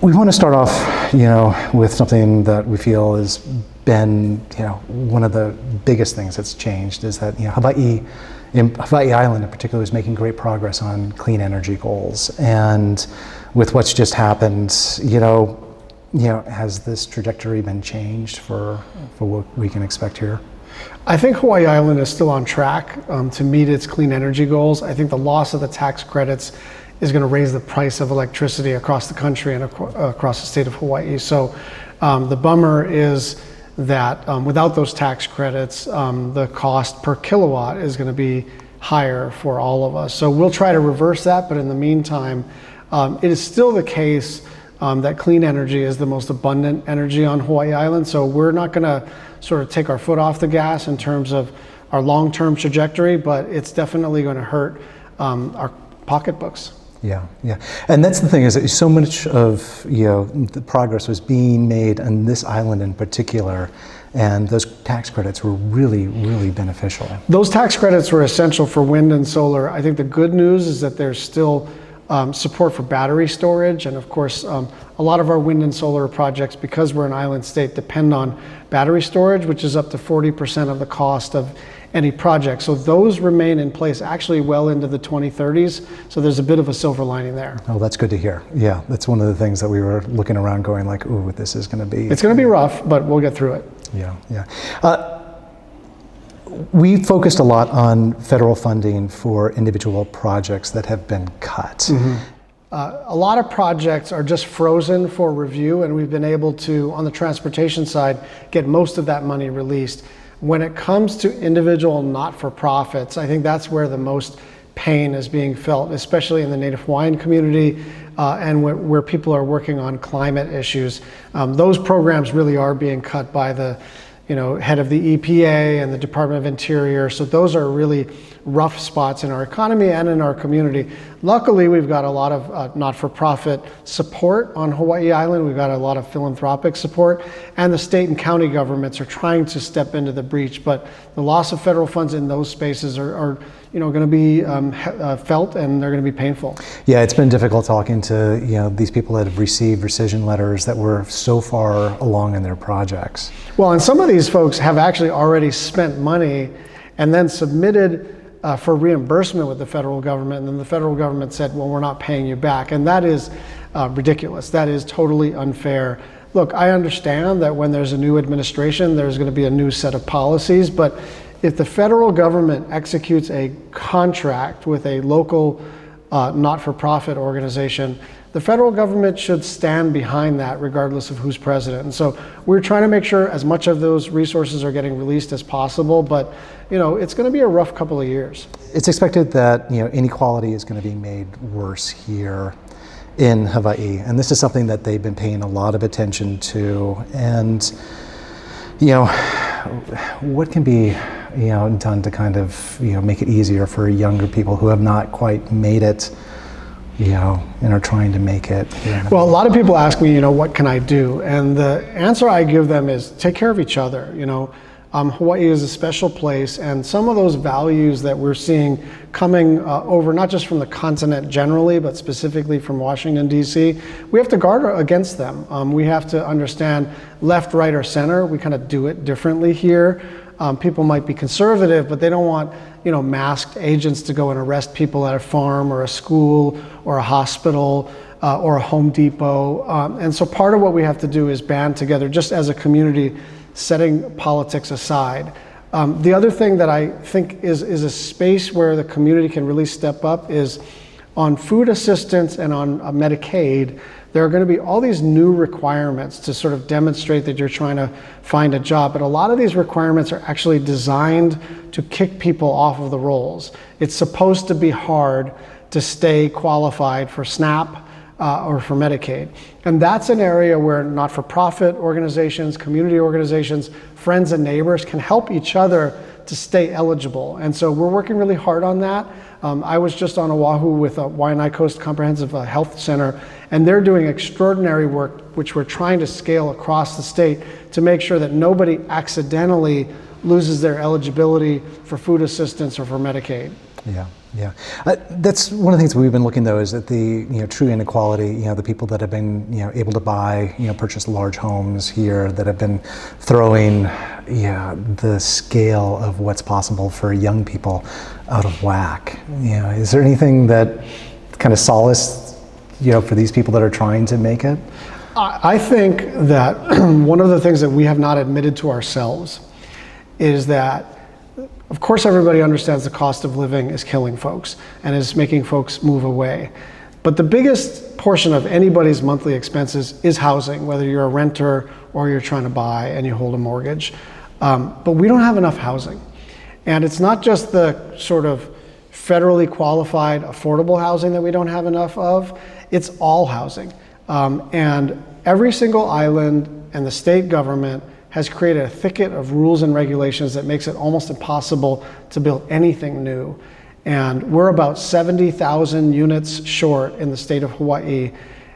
We want to start off, with something that we feel has been, one of the biggest things that's changed is that, Hawai'i Island in particular is making great progress on clean energy goals. And with what's just happened, has this trajectory been changed for what we can expect here? I think Hawai'i Island is still on track to meet its clean energy goals. I think the loss of the tax credits is going to raise the price of electricity across the country and across the state of Hawaii. So the bummer is that without those tax credits, the cost per kilowatt is going to be higher for all of us. So we'll try to reverse that, but in the meantime, it is still the case that clean energy is the most abundant energy on Hawai'i Island. So we're not going to sort of take our foot off the gas in terms of our long-term trajectory, but it's definitely going to hurt our pocketbooks. Yeah. And that's the thing, is that so much of the progress was being made on this island in particular, and those tax credits were really, really beneficial. Those tax credits were essential for wind and solar. I think the good news is that there's still support for battery storage, and of course a lot of our wind and solar projects, because we're an island state, depend on battery storage, which is up to 40% of the cost of any project. So those remain in place actually well into the 2030s. So there's a bit of a silver lining there. Oh, that's good to hear. Yeah, that's one of the things that we were looking around going like, ooh, this is going to be... It's going to be rough, but we'll get through it. Yeah. We focused a lot on federal funding for individual projects that have been cut. Mm-hmm. A lot of projects are just frozen for review, and we've been able to, on the transportation side, get most of that money released. When it comes to individual not-for-profits, I think that's where the most pain is being felt, especially in the Native Hawaiian community and where people are working on climate issues. Those programs really are being cut by the head of the EPA and the Department of Interior. So those are really rough spots in our economy and in our community. Luckily, we've got a lot of not-for-profit support on Hawai'i Island. We've got a lot of philanthropic support, and the state and county governments are trying to step into the breach. But the loss of federal funds in those spaces are going to be felt, and they're going to be painful. Yeah, it's been difficult talking to these people that have received rescission letters that were so far along in their projects. Well, and some of these folks have actually already spent money and then submitted for reimbursement with the federal government, and then the federal government said, well, we're not paying you back. And that is ridiculous. That is totally unfair. Look, I understand that when there's a new administration, there's going to be a new set of policies, but if the federal government executes a contract with a local not-for-profit organization, the federal government should stand behind that regardless of who's president. And so we're trying to make sure as much of those resources are getting released as possible, but it's going to be a rough couple of years. It's expected that inequality is going to be made worse here in Hawaii, and this is something that they've been paying a lot of attention to. And what can be done to kind of make it easier for younger people who have not quite made it and are trying to make it. Well, a lot of people ask me, what can I do? And the answer I give them is take care of each other. Hawaii is a special place, and some of those values that we're seeing coming over, not just from the continent generally, but specifically from Washington, D.C., we have to guard against them. We have to understand left, right, or center. We kind of do it differently here. People might be conservative, but they don't want masked agents to go and arrest people at a farm or a school or a hospital or a Home Depot. And so part of what we have to do is band together just as a community, setting politics aside. The other thing that I think is a space where the community can really step up is on food assistance and on Medicaid. There are going to be all these new requirements to sort of demonstrate that you're trying to find a job, but a lot of these requirements are actually designed to kick people off of the rolls. It's supposed to be hard to stay qualified for SNAP or for Medicaid. And that's an area where not-for-profit organizations, community organizations, friends and neighbors can help each other to stay eligible. And so we're working really hard on that. I was just on Oahu with Waianae Coast Comprehensive Health Center, and they're doing extraordinary work, which we're trying to scale across the state to make sure that nobody accidentally loses their eligibility for food assistance or for Medicaid. Yeah, yeah. That's one of the things we've been looking, though, is at the true inequality. The people that have been able to buy, purchase large homes here, that have been throwing the scale of what's possible for young people out of whack. Is there anything that kind of solace for these people that are trying to make it? I think that one of the things that we have not admitted to ourselves is that, of course, everybody understands the cost of living is killing folks and is making folks move away. But the biggest portion of anybody's monthly expenses is housing, whether you're a renter or you're trying to buy and you hold a mortgage. But we don't have enough housing. And it's not just the sort of federally qualified affordable housing that we don't have enough of, it's all housing. And every single island and the state government has created a thicket of rules and regulations that makes it almost impossible to build anything new. And we're about 70,000 units short in the state of Hawaii.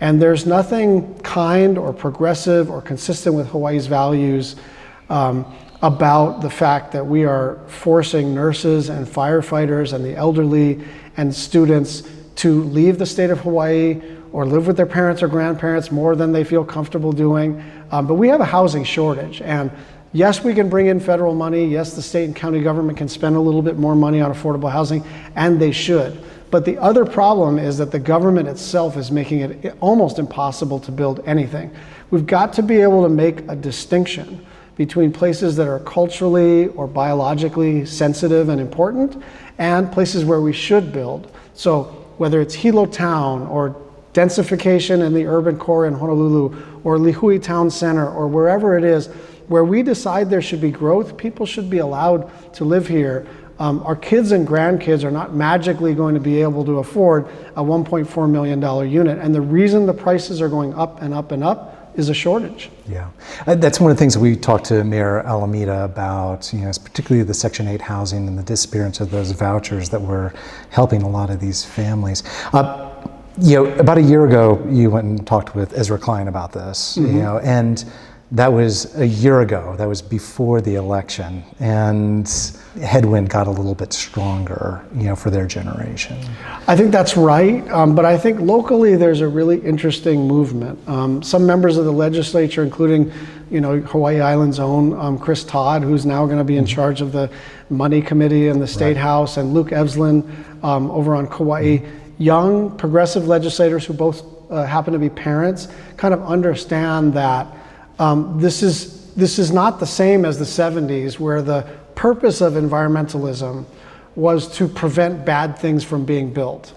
And there's nothing kind or progressive or consistent with Hawaii's values about the fact that we are forcing nurses and firefighters and the elderly and students to leave the state of Hawaii or live with their parents or grandparents more than they feel comfortable doing. But we have a housing shortage. And yes, we can bring in federal money. Yes, the state and county government can spend a little bit more money on affordable housing, and they should. But the other problem is that the government itself is making it almost impossible to build anything. We've got to be able to make a distinction between places that are culturally or biologically sensitive and important and places where we should build. So whether it's Hilo Town or densification in the urban core in Honolulu or Lihue Town Center or wherever it is, where we decide there should be growth, people should be allowed to live here. Our kids and grandkids are not magically going to be able to afford a $1.4 million unit. And the reason the prices are going up and up and up is a shortage. Yeah, that's one of the things that we talked to Mayor Alameda about, particularly the Section 8 housing and the disappearance of those vouchers that were helping a lot of these families. About a year ago, you went and talked with Ezra Klein about this, and that was a year ago. That was before the election, and headwind got a little bit stronger, for their generation. I think that's right, but I think locally there's a really interesting movement. Some members of the legislature, including, Hawai'i Island's own Chris Todd, who's now going to be in charge of the Money Committee in the State House, and Luke Evslin over on Kauai. Young progressive legislators who both happen to be parents kind of understand that this is not the same as the 70s, where the purpose of environmentalism was to prevent bad things from being built.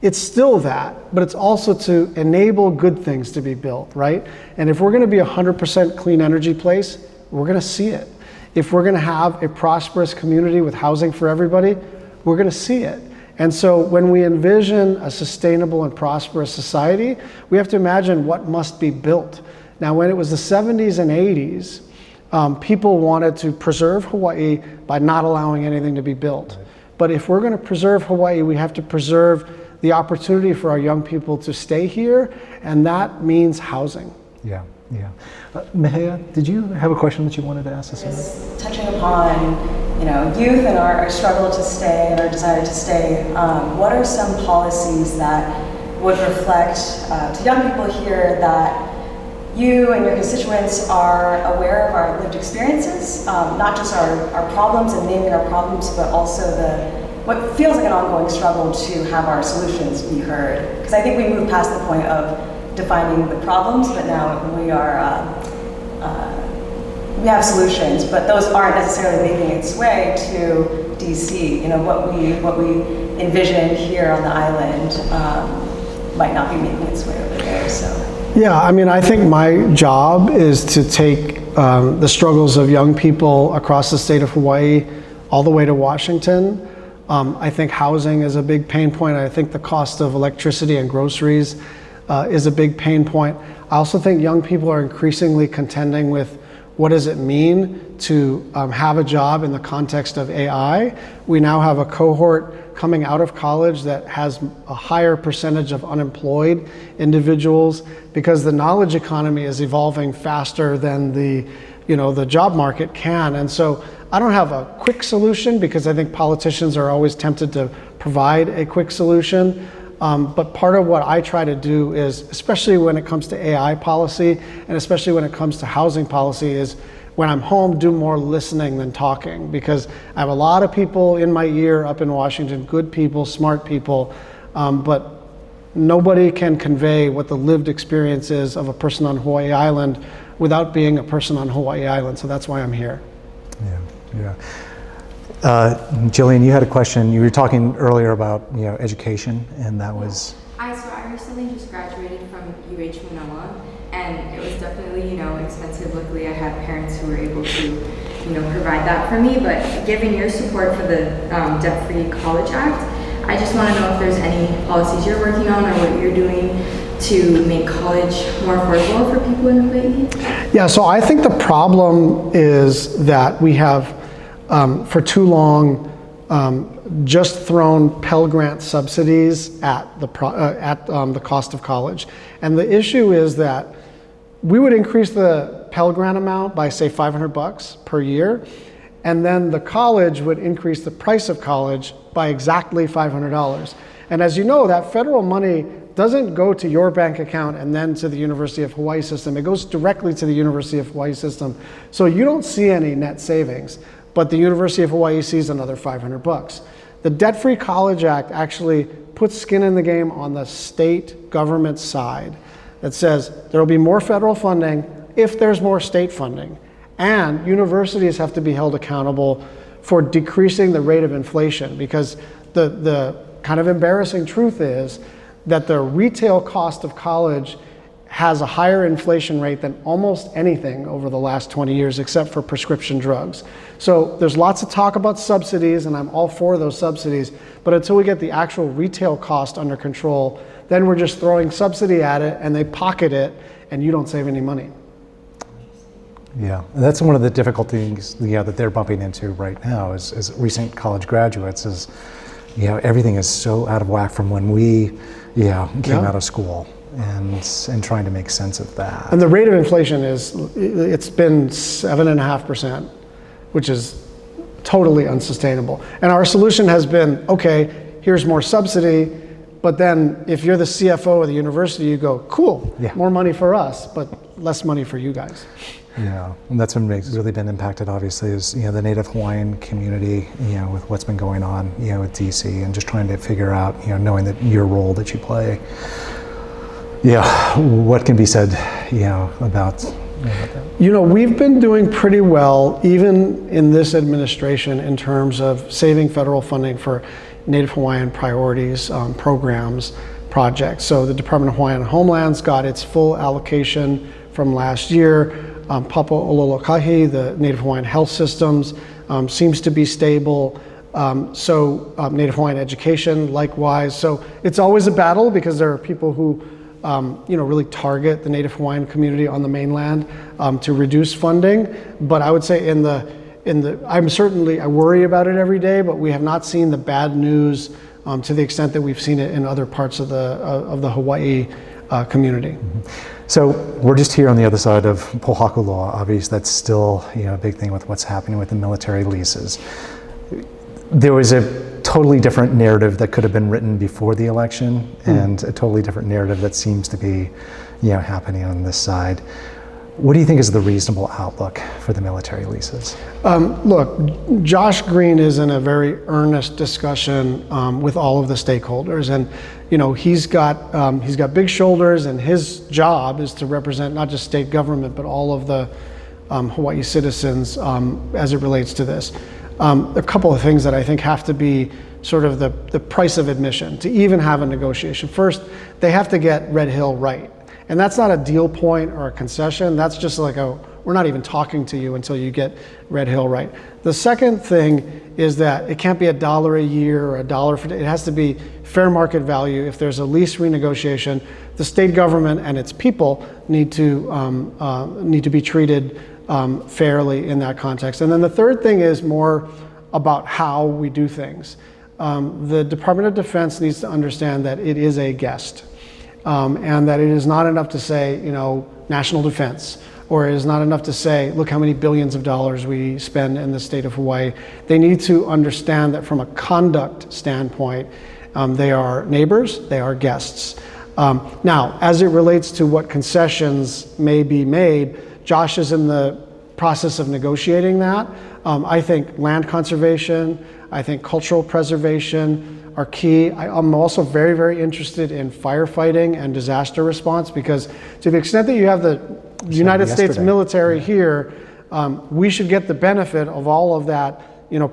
It's still that, but it's also to enable good things to be built, right? And if we're going to be a 100% clean energy place, we're going to see it. If we're going to have a prosperous community with housing for everybody, we're going to see it. And so when we envision a sustainable and prosperous society, we have to imagine what must be built. Now, when it was the 70s and 80s, people wanted to preserve Hawaii by not allowing anything to be built. But if we're going to preserve Hawaii, we have to preserve the opportunity for our young people to stay here, and that means housing. Yeah. Mehea, did you have a question that you wanted to ask us? Just touching upon, youth and our struggle to stay and our desire to stay, what are some policies that would reflect to young people here that you and your constituents are aware of our lived experiences, not just our problems and naming our problems, but also what feels like an ongoing struggle to have our solutions be heard? Because I think we moved past the point of defining the problems, but now we have solutions, but those aren't necessarily making its way to DC. What we envision here on the island might not be making its way over there. So. Yeah, I think my job is to take the struggles of young people across the state of Hawaii all the way to Washington. I think housing is a big pain point. I think the cost of electricity and groceries is a big pain point. I also think young people are increasingly contending with what does it mean to have a job in the context of AI. We now have a cohort coming out of college that has a higher percentage of unemployed individuals because the knowledge economy is evolving faster than the the job market can. And so I don't have a quick solution, because I think politicians are always tempted to provide a quick solution. But part of what I try to do is, especially when it comes to AI policy, and especially when it comes to housing policy, is when I'm home, do more listening than talking, because I have a lot of people in my ear up in Washington, good people, smart people, but nobody can convey what the lived experience is of a person on Hawai'i Island without being a person on Hawai'i Island. So that's why I'm here. Yeah. Jillian, you had a question. You were talking earlier about education, and that was. So I recently just graduated from UH Manoa, and it was definitely expensive. Luckily, I had parents who were able to provide that for me. But given your support for the Debt-Free College Act, I just want to know if there's any policies you're working on or what you're doing to make college more affordable for people in Hawaii. Yeah, so I think the problem is that we have for too long just thrown Pell Grant subsidies at the cost of college. And the issue is that we would increase the Pell Grant amount by, say, $500 per year, and then the college would increase the price of college by exactly $500. And as you know, that federal money doesn't go to your bank account and then to the University of Hawaii system. It goes directly to the University of Hawaii system. So you don't see any net savings, but the University of Hawaii sees another $500. The Debt-Free College Act actually puts skin in the game on the state government side that says there will be more federal funding if there's more state funding. And universities have to be held accountable for decreasing the rate of inflation, because the kind of embarrassing truth is that the retail cost of college has a higher inflation rate than almost anything over the last 20 years, except for prescription drugs. So there's lots of talk about subsidies, and I'm all for those subsidies, but until we get the actual retail cost under control, then we're just throwing subsidy at it, and they pocket it, and you don't save any money. Yeah, and that's one of the difficulties that they're bumping into right now as recent college graduates is, everything is so out of whack from when we came out of school, and trying to make sense of that. And the rate of inflation it's been 7.5%, which is totally unsustainable. And our solution has been, okay, here's more subsidy, but then if you're the CFO of the university, you go, cool, more money for us, but less money for you guys. Yeah, and that's what really been impacted, obviously, is the Native Hawaiian community, with what's been going on, with DC, and just trying to figure out, knowing that your role that you play. Yeah, what can be said, about that? We've been doing pretty well, even in this administration, in terms of saving federal funding for Native Hawaiian priorities, programs, projects. So the Department of Hawaiian Homelands got its full allocation from last year. Papa'ololokahi, the Native Hawaiian health systems, seems to be stable. So Native Hawaiian education, likewise. So it's always a battle, because there are people who really target the Native Hawaiian community on the mainland to reduce funding. But I would say I worry about it every day, but we have not seen the bad news to the extent that we've seen it in other parts of the Hawaii community. Mm-hmm. So we're just here on the other side of Pohakuloa. Obviously, that's still a big thing with what's happening with the military leases. There was a totally different narrative that could have been written before the election, and a totally different narrative that seems to be happening on this side. What do you think is the reasonable outlook for the military leases? Look, Josh Green is in a very earnest discussion with all of the stakeholders, and he's got big shoulders, and his job is to represent not just state government but all of the Hawaii citizens as it relates to this. A couple of things that I think have to be sort of the price of admission to even have a negotiation. First, they have to get Red Hill right. And that's not a deal point or a concession. That's just like we're not even talking to you until you get Red Hill right. The second thing is that it can't be $1 a year or $1 for, it has to be fair market value. If there's a lease renegotiation, the state government and its people need to be treated fairly in that context. And then the third thing is more about how we do things. The Department of Defense needs to understand that it is a guest. And that it is not enough to say, national defense or it is not enough to say, look how many billions of dollars we spend in the state of Hawaii. They need to understand that from a conduct standpoint, they are neighbors, they are guests. Now, as it relates to what concessions may be made, Josh is in the process of negotiating that. I think land conservation, I think cultural preservation are key. I'm also very, very interested in firefighting and disaster response, because to the extent that you have the United States military here, we should get the benefit of all of that,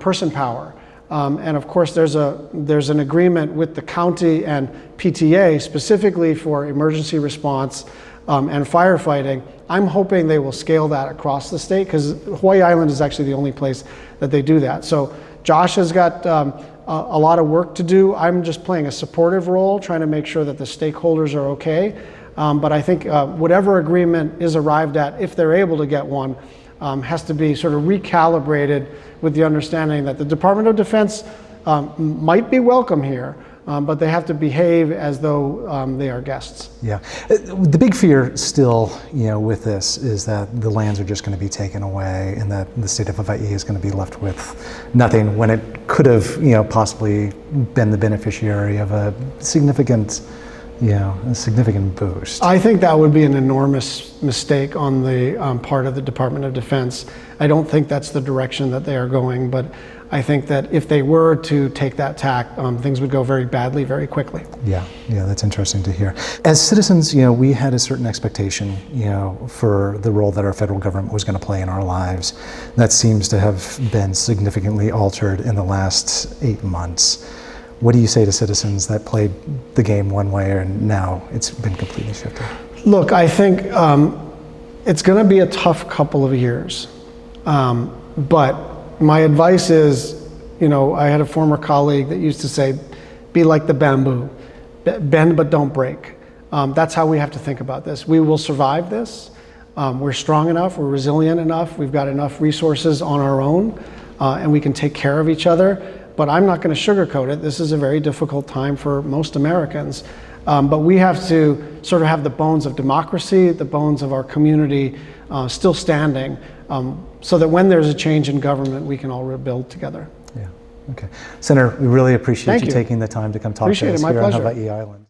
person power. And of course, there's an agreement with the county and PTA specifically for emergency response and firefighting. I'm hoping they will scale that across the state, because Hawai'i Island is actually the only place that they do that. So Josh has got a lot of work to do. I'm just playing a supportive role, trying to make sure that the stakeholders are okay. But I think whatever agreement is arrived at, if they're able to get one, has to be sort of recalibrated with the understanding that the Department of Defense might be welcome here, but they have to behave as though they are guests. Yeah, the big fear still, with this is that the lands are just going to be taken away, and that the state of Hawaii is going to be left with nothing, when it could have, possibly been the beneficiary of a significant boost. I think that would be an enormous mistake on the part of the Department of Defense. I don't think that's the direction that they are going, but I think that if they were to take that tack, things would go very badly very quickly. Yeah, that's interesting to hear. As citizens, we had a certain expectation, for the role that our federal government was going to play in our lives. That seems to have been significantly altered in the last 8 months. What do you say to citizens that played the game one way and now it's been completely shifted? Look, I think it's going to be a tough couple of years. But my advice is, I had a former colleague that used to say, be like the bamboo, bend but don't break. That's how we have to think about this. We will survive this. We're strong enough, we're resilient enough, we've got enough resources on our own, and we can take care of each other. But I'm not going to sugarcoat it. This is a very difficult time for most Americans. But we have to sort of have the bones of democracy, the bones of our community still standing, so that when there's a change in government, we can all rebuild together. Yeah, okay. Senator, we really appreciate you taking the time to come talk to us here on Hawai'i Island.